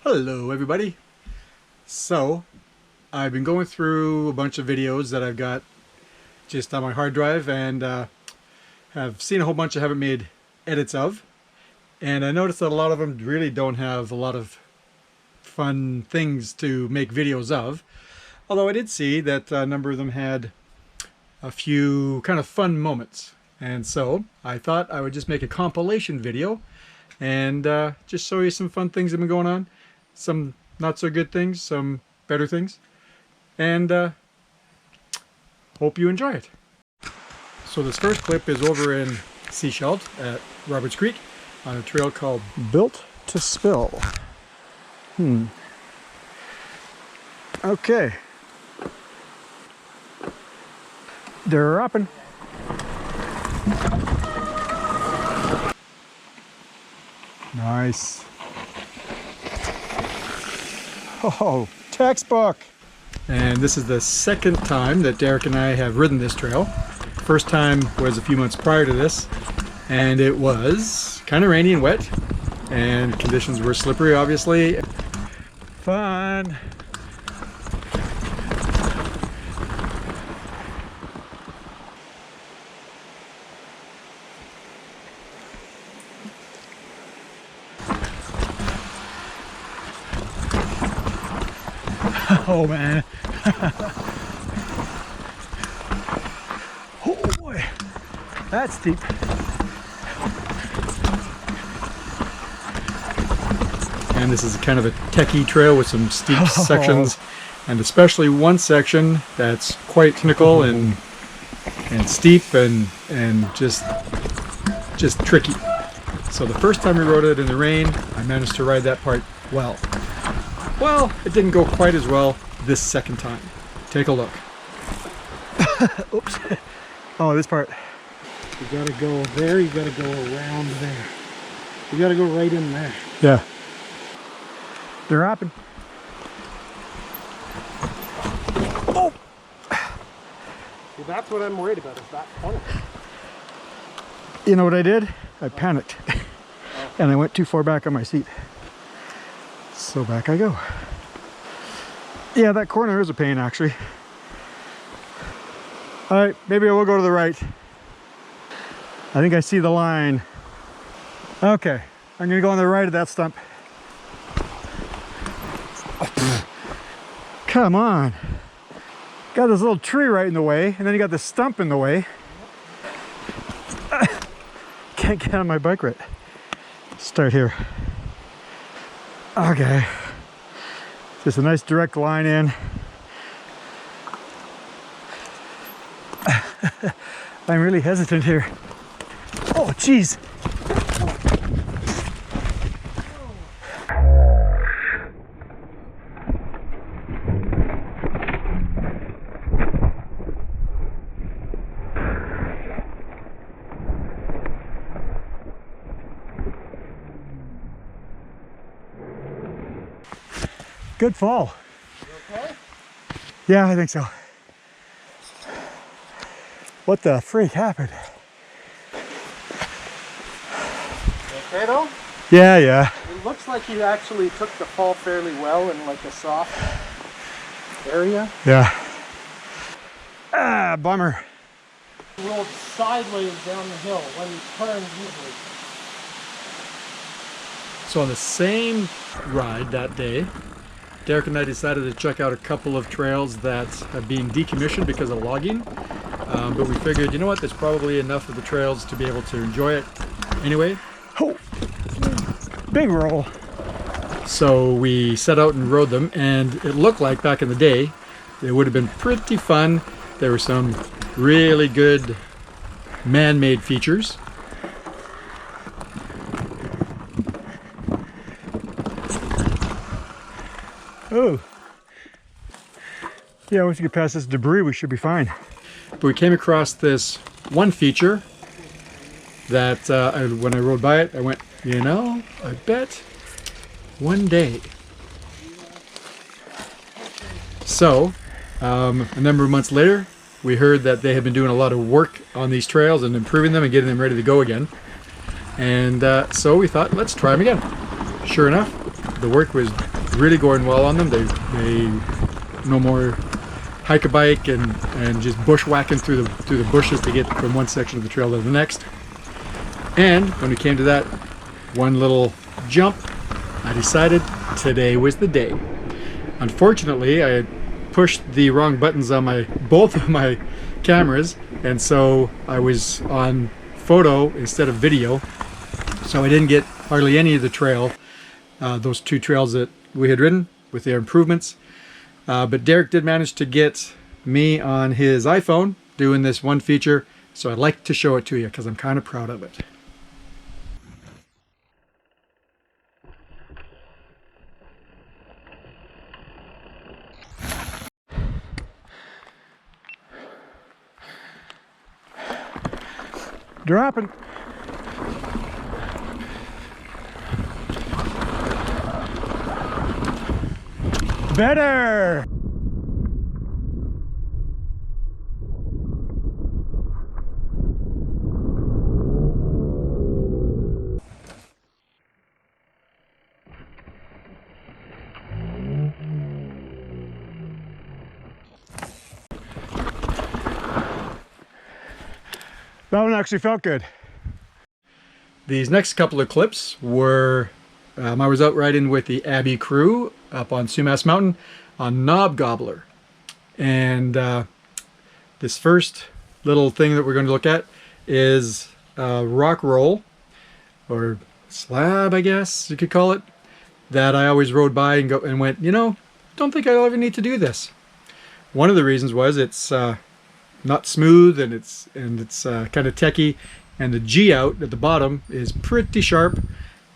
Hello everybody. So I've been going through a bunch of videos that I've got just on my hard drive and have seen a whole bunch I haven't made edits of, and I noticed that a lot of them really don't have a lot of fun things to make videos of, although I did see that a number of them had a few kind of fun moments, and so I thought I would just make a compilation video and just show you some fun things that have been going on. Some not so good things, some better things, and hope you enjoy it. So this first clip is over in Seashelt at Roberts Creek on a trail called Built to Spill. Okay. They're hopping. Nice. Oh, textbook! And this is the second time that Derek and I have ridden this trail. First time was a few months prior to this, and it was kind of rainy and wet, and conditions were slippery, obviously. Fun! Oh man. Oh boy, that's steep. And this is kind of a techie trail with some steep sections, and especially one section that's quite technical and steep and just tricky. So the first time we rode it in the rain, I managed to ride that part well. Well, it didn't go quite as well this second time. Take a look. Oops. Oh, this part. You gotta go there, you gotta go around there. You gotta go right in there. Yeah. They're hopping. Oh! Well, that's what I'm worried about, is that corner. You know what I did? I panicked. And I went too far back on my seat. So back I go. Yeah, that corner is a pain actually. Alright, maybe I will go to the right. I think I see the line. Okay, I'm gonna go on the right of that stump. Come on. Got this little tree right in the way, and then you got this stump in the way. Can't get on my bike right. Start here. Okay, just a nice direct line in. I'm really hesitant here. Oh, geez. Good fall. You okay? Yeah, I think so. What the freak happened? You okay though? Yeah. It looks like you actually took the fall fairly well in like a soft area. Yeah. Ah, bummer. You rolled sideways down the hill when you turned usually. So on the same ride that day, Derek and I decided to check out a couple of trails that have been decommissioned because of logging. But we figured, you know what, there's probably enough of the trails to be able to enjoy it anyway. Oh, big roll. So we set out and rode them, and it looked like back in the day, they would have been pretty fun. There were some really good man-made features. Oh, yeah, once you get past this debris, we should be fine. But we came across this one feature that when I rode by it, I went, you know, I bet one day. So, a number of months later, we heard that they had been doing a lot of work on these trails and improving them and getting them ready to go again. And so we thought, let's try them again. Sure enough, the work was really going well on them. They no more hike a bike and just bushwhacking through the bushes to get from one section of the trail to the next. And when we came to that one little jump, I decided today was the day. Unfortunately, I had pushed the wrong buttons on both of my cameras, and so I was on photo instead of video, so I didn't get hardly any of the trail, those 2 trails that we had ridden with their improvements. But Derek did manage to get me on his iPhone doing this one feature, so I'd like to show it to you because I'm kind of proud of it. Dropping. Better. That one actually felt good. These next couple of clips were I was out riding with the Abbey crew up on Sumas Mountain on Knob Gobbler. And this first little thing that we're going to look at is rock roll, or slab, I guess you could call it, that I always rode by and went, you know, don't think I'll ever need to do this. One of the reasons was it's not smooth, and it's kind of techy, and the G out at the bottom is pretty sharp.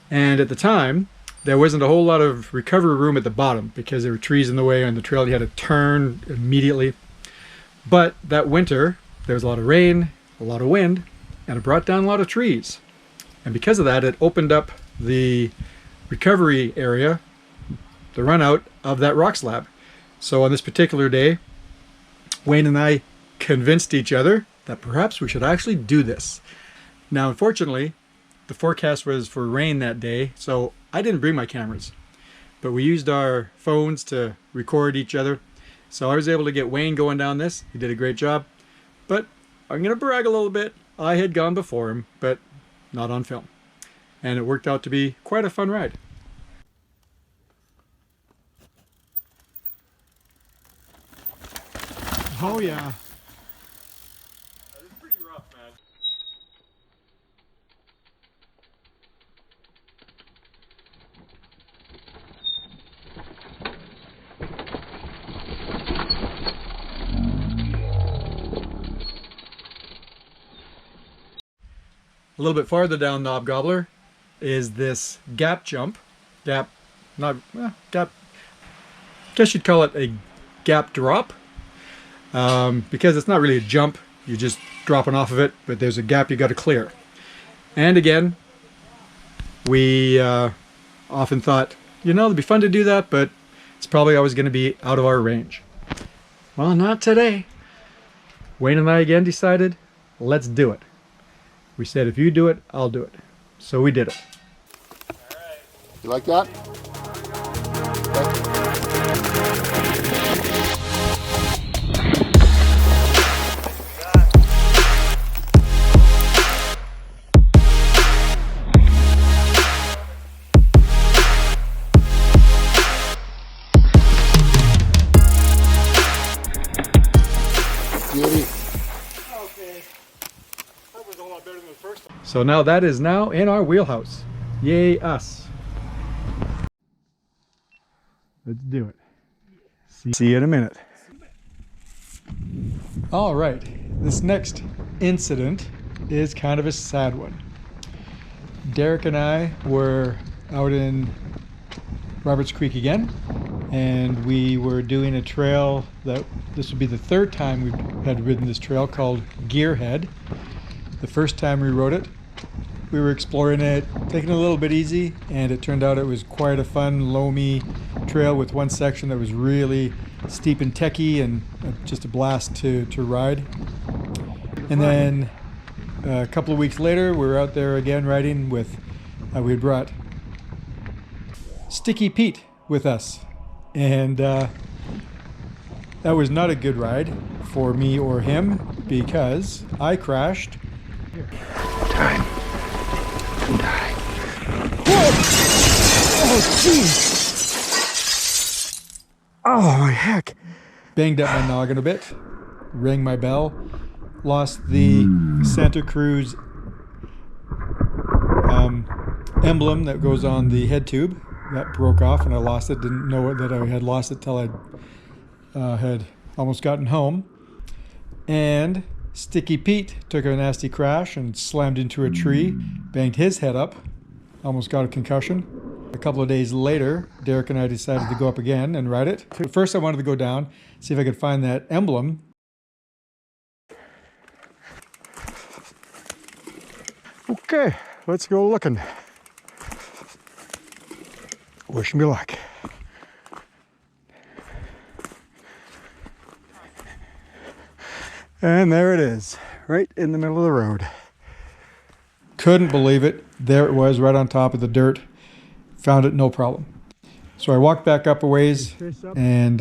And at the time, there wasn't a whole lot of recovery room at the bottom because there were trees in the way on the trail. You had to turn immediately. But that winter, there was a lot of rain, a lot of wind, and it brought down a lot of trees. And because of that, it opened up the recovery area, the run out of that rock slab. So on this particular day, Wayne and I convinced each other that perhaps we should actually do this. Now, unfortunately, the forecast was for rain that day, so I didn't bring my cameras, but we used our phones to record each other. So I was able to get Wayne going down this. He did a great job, but I'm going to brag a little bit. I had gone before him, but not on film. And it worked out to be quite a fun ride. Oh yeah. A little bit farther down Knob Gobbler is this gap jump. Gap, I guess you'd call it a gap drop. Because it's not really a jump, you're just dropping off of it, but there's a gap you got to clear. And again, we often thought, you know, it'd be fun to do that, but it's probably always going to be out of our range. Well, not today. Wayne and I again decided, let's do it. We said, if you do it, I'll do it. So we did it. All right. You like that? So now that is now in our wheelhouse. Yay us. Let's do it. See you in a minute. All right, this next incident is kind of a sad one. Derek and I were out in Roberts Creek again, and we were doing a trail that this would be the 3rd time we had ridden this trail, called Gearhead. The first time we rode it, we were exploring it, taking it a little bit easy, and it turned out it was quite a fun, loamy trail with one section that was really steep and techy and just a blast to ride. And then a couple of weeks later, we were out there again riding with, we had brought Sticky Pete with us. And that was not a good ride for me or him because I crashed. Time to die. Oh, jeez. Oh, my heck. Banged up my noggin a bit, rang my bell, lost the Santa Cruz emblem that goes on the head tube. That broke off and I lost it. Didn't know that I had lost it till I had almost gotten home. And Sticky Pete took a nasty crash and slammed into a tree, banged his head up, almost got a concussion. A couple of days later, Derek and I decided to go up again and ride it. But first I wanted to go down, see if I could find that emblem. Okay, let's go looking. Wish me luck. And there it is, right in the middle of the road. Couldn't believe it. There it was, right on top of the dirt. Found it, no problem. So I walked back up a ways and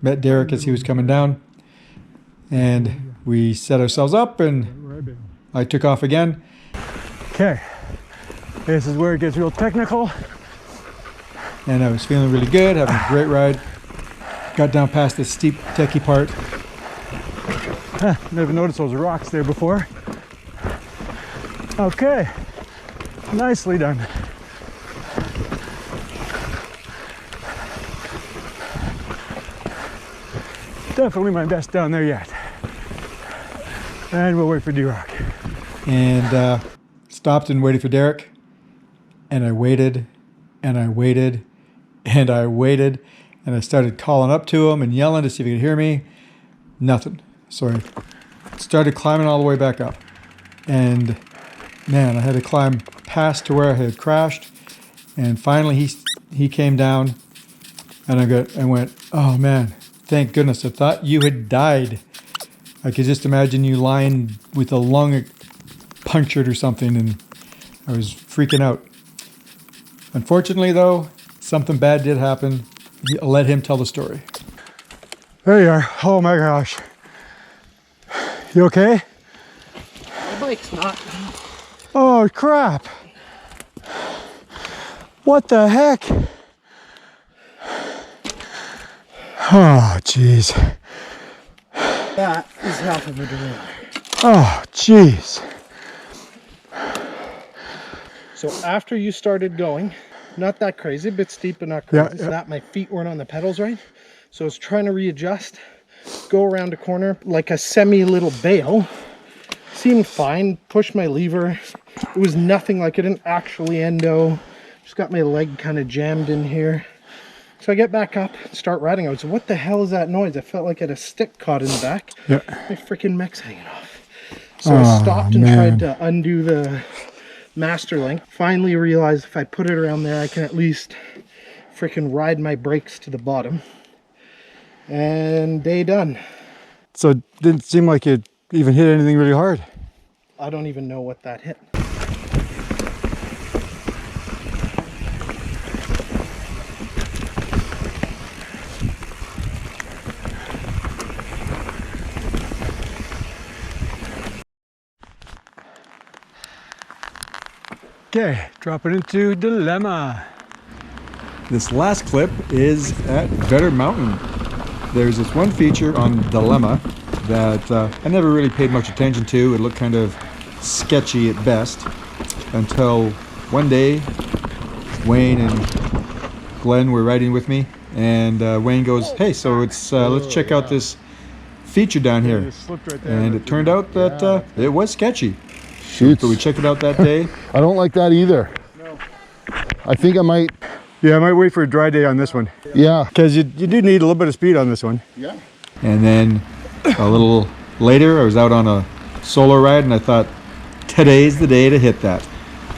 met Derek as he was coming down. And we set ourselves up and I took off again. Okay, this is where it gets real technical. And I was feeling really good, having a great ride. Got down past the steep, techie part. Never noticed those rocks there before. Okay, nicely done. Definitely my best down there yet. And we'll wait for D-Rock. And stopped and waited for Derek. And I waited, and I waited, and I waited. And I started calling up to him and yelling to see if he could hear me. Nothing. So I started climbing all the way back up. And man, I had to climb past to where I had crashed. And finally he came down and I went, oh man, thank goodness. I thought you had died. I could just imagine you lying with a lung punctured or something, and I was freaking out. Unfortunately though, something bad did happen. I'll let him tell the story. There you are. Oh my gosh. You okay? My bike's not. Oh crap. What the heck? Oh jeez. That is half of a derailleur. Oh jeez. So after you started going, not that crazy, a bit steep but not crazy. Yeah. So that my feet weren't on the pedals right. So I was trying to readjust, go around a corner like a semi little bail. Seemed fine, pushed my lever. It was nothing, like I didn't actually endo. Just got my leg kind of jammed in here. So I get back up and start riding. I was, what the hell is that noise? I felt like I had a stick caught in the back. Yeah. My freaking mech's hanging off. So I stopped and tried to undo the master link. Finally realized if I put it around there, I can at least freaking ride my brakes to the bottom. And day done. So it didn't seem like it even hit anything really hard. I don't even know what that hit. Okay, dropping into Dilemma. This last clip is at Vetter Mountain. There's this one feature on Dilemma that I never really paid much attention to. It looked kind of sketchy at best until one day Wayne and Glenn were riding with me, and Wayne goes, hey, so it's let's check out this feature down here. And it turned out that it was sketchy. Shoots. So we checked it out that day. I don't like that either. No. I think I might. Yeah, I might wait for a dry day on this one. Yeah. Because you do need a little bit of speed on this one. Yeah. And then a little later, I was out on a solo ride, and I thought, today's the day to hit that.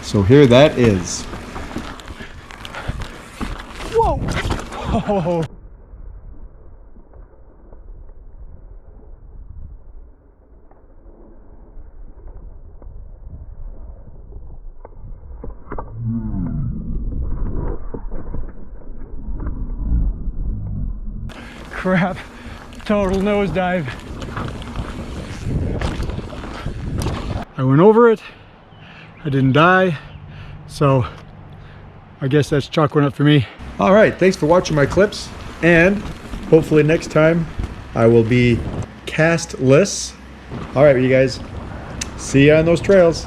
So here that is. Whoa! Oh. crap. Total nosedive. I went over it. I didn't die. So I guess that's chalk one up for me. All right, thanks for watching my clips, and hopefully next time I will be castless. All right, you guys, see you on those trails.